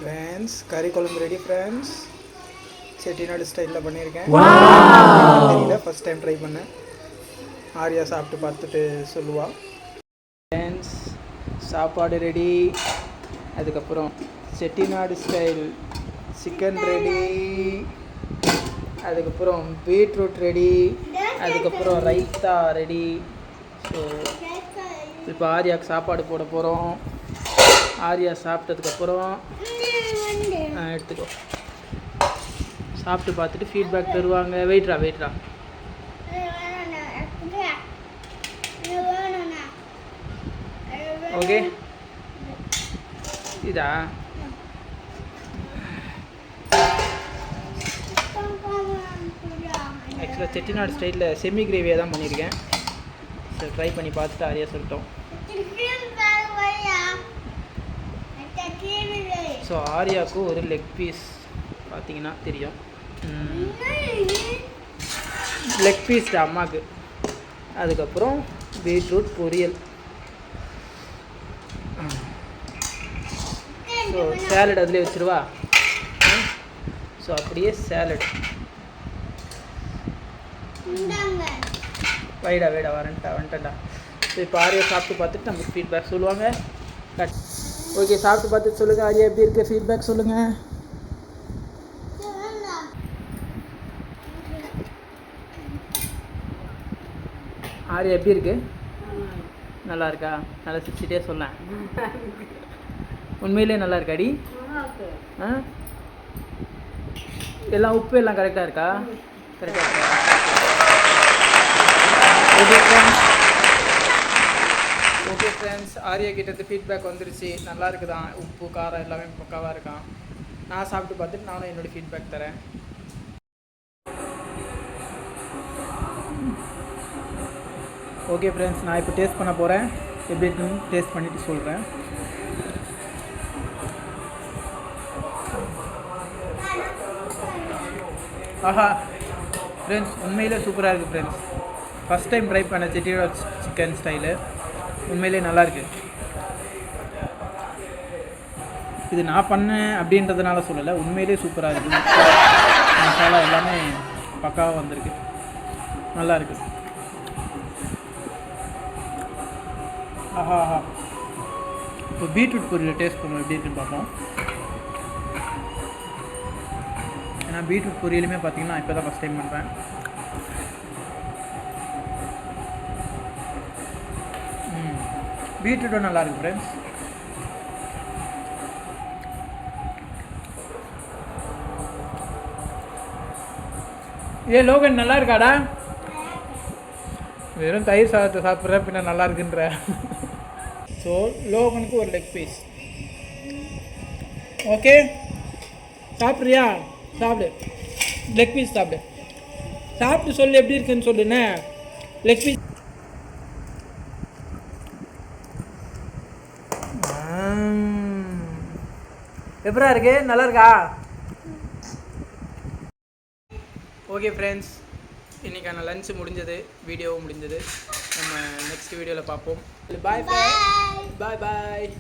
Friends கறி குழம்பு ready friends. Chettinad ஸ்டைலில் பண்ணியிருக்கேன். தெரியல, ஃபஸ்ட் டைம் ட்ரை பண்ணேன். ஆரியா சாப்பிட்டு பார்த்துட்டு சொல்லுவா. ஃப்ரெண்ட்ஸ் சாப்பாடு ரெடி. அதுக்கப்புறம் செட்டிநாடு ஸ்டைல் சிக்கன் ரெடி. அதுக்கப்புறம் பீட்ரூட் ரெடி. அதுக்கப்புறம் ரைத்தா ரெடி. ஸோ இப்போ ஆரியாவுக்கு சாப்பாடு போட போகிறோம். ஆரியா சாப்பிட்டதுக்கப்புறம் எடுத்துக்கோ, சாப்பிட்டு பார்த்துட்டு ஃபீட்பேக் தருவாங்க. வெயிட்ரா ஓகே. இதா ஆக்சுவலாக செட்டிநாடு ஸ்டைலில் செமி கிரேவியாக தான் பண்ணியிருக்கேன். சரி, ட்ரை பண்ணி பார்த்துட்டு ஆரியா சொல்லிட்டோம். ஸோ ஆரியாவுக்கு ஒரு லெக் பீஸ் பார்த்தீங்கன்னா தெரியும். லெக் பீஸ் அம்மாவுக்கு. அதுக்கப்புறம் பீட்ரூட் பொரியல். ஸோ சேலட் அதிலே வச்சுருவா. ஸோ அப்படியே சேலட் வைடா வந்துட்டேன்டா. ஸோ இப்போ ஆரியா சாப்பிட்டு பார்த்துட்டு நமக்கு ஃபீட்பேக் சொல்லுவாங்க. ஓகே, சாப்பிட்டு பார்த்துட்டு சொல்லுங்கள். ஆரியா எப்படி இருக்குது, ஃபீட்பேக் சொல்லுங்கள். ஆரியா எப்படி இருக்கு? நல்லா இருக்கா? நல்லா சிரிச்சிட்டே சொல்ல. உண்மையிலே நல்லா இருக்காடி? எல்லாம் உப்பு எல்லாம் கரெக்டாக இருக்கா? கரெக்டாக இருக்கா? ஓகே ஃப்ரெண்ட்ஸ், ஆரியா கிட்டேருந்து ஃபீட்பேக் வந்துருச்சு. நல்லா இருக்குதான், உப்பு காரம் எல்லாமே பக்காவாக இருக்கான். நான் சாப்பிட்டு பார்த்துட்டு நானும் என்னோடய ஃபீட்பேக் தரேன். ஓகே ஃப்ரெண்ட்ஸ், நான் இப்போ டேஸ்ட் பண்ண போகிறேன். எப்படி இருக்குன்னு டேஸ்ட் பண்ணிவிட்டு சொல்கிறேன். ஆஹா ஃப்ரெண்ட்ஸ், உண்மையிலே சூப்பராக இருக்குது ஃப்ரெண்ட்ஸ். ஃபஸ்ட் டைம் ட்ரை பண்ண செட்டிநாடு சிக்கன் ஸ்டைலு. உண்மையிலே நல்லாயிருக்கு. இது நான் பண்ணேன் அப்படின்றதுனால சொல்லலை, உண்மையிலே சூப்பராக இருக்குது. மசாலா எல்லாமே பக்காவாக வந்திருக்கு, நல்லா இருக்குது. ஆஹா இப்போ பீட்ரூட் பொரியல் டேஸ்ட் பண்ணுவோம், எப்படி இருக்குன்னு பார்ப்போம். ஏன்னா பீட்ரூட் பொரியலுமே பார்த்தீங்கன்னா இப்போ தான் ஃபஸ்ட் டைம் பண்ணுறேன். பீட்ரூட்டும் நல்லாயிருக்கு ஃப்ரெண்ட்ஸ். லோகன் நல்லா இருக்காடா? வெறும் தயிர் சாதத்தை சாப்பிட்ற பின்ன நல்லா இருக்குன்ற. ஸோ லோகனுக்கு ஒரு லெக் பீஸ். ஓகே, சாப்பிட்றியா? சாப்பிடு, லெக் பீஸ் சாப்பிடு. சாப்பிட்டு சொல்லு எப்படி இருக்குன்னு சொல்லுண்ணே. லெக் பீஸ் எப்படா இருக்கு? நல்லா இருக்கா? ஓகே ஃப்ரெண்ட்ஸ், இன்றைக்கான லன்ச்சு முடிஞ்சது, வீடியோவும் முடிஞ்சது. நம்ம நெக்ஸ்ட் வீடியோவில் பார்ப்போம். பாய் பாய்.